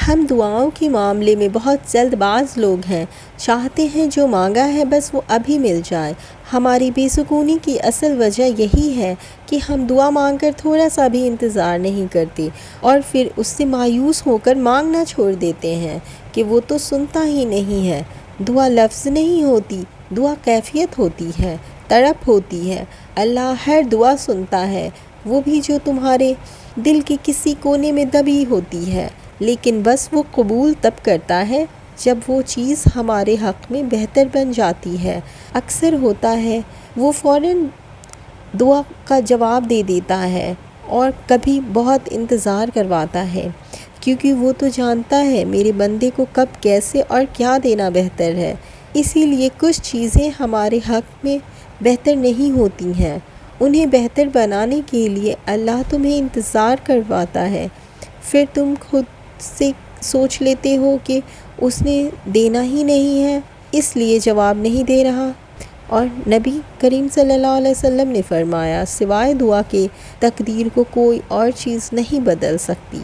ہم دعاؤں کے معاملے میں بہت جلد باز لوگ ہیں، چاہتے ہیں جو مانگا ہے بس وہ ابھی مل جائے۔ ہماری بے سکونی کی اصل وجہ یہی ہے کہ ہم دعا مانگ کر تھوڑا سا بھی انتظار نہیں کرتے اور پھر اس سے مایوس ہو کر مانگنا چھوڑ دیتے ہیں کہ وہ تو سنتا ہی نہیں ہے۔ دعا لفظ نہیں ہوتی، دعا کیفیت ہوتی ہے، تڑپ ہوتی ہے۔ اللہ ہر دعا سنتا ہے، وہ بھی جو تمہارے دل کے کسی کونے میں دبی ہوتی ہے، لیکن بس وہ قبول تب کرتا ہے جب وہ چیز ہمارے حق میں بہتر بن جاتی ہے۔ اکثر ہوتا ہے وہ فوراً دعا کا جواب دے دیتا ہے اور کبھی بہت انتظار کرواتا ہے، کیونکہ وہ تو جانتا ہے میرے بندے کو کب کیسے اور کیا دینا بہتر ہے۔ اسی لیے کچھ چیزیں ہمارے حق میں بہتر نہیں ہوتی ہیں، انہیں بہتر بنانے کے لیے اللہ تمہیں انتظار کرواتا ہے، پھر تم خود سے سوچ لیتے ہو کہ اس نے دینا ہی نہیں ہے اس لیے جواب نہیں دے رہا۔ اور نبی کریم صلی اللہ علیہ وسلم نے فرمایا، سوائے دعا کے تقدیر کو کوئی اور چیز نہیں بدل سکتی۔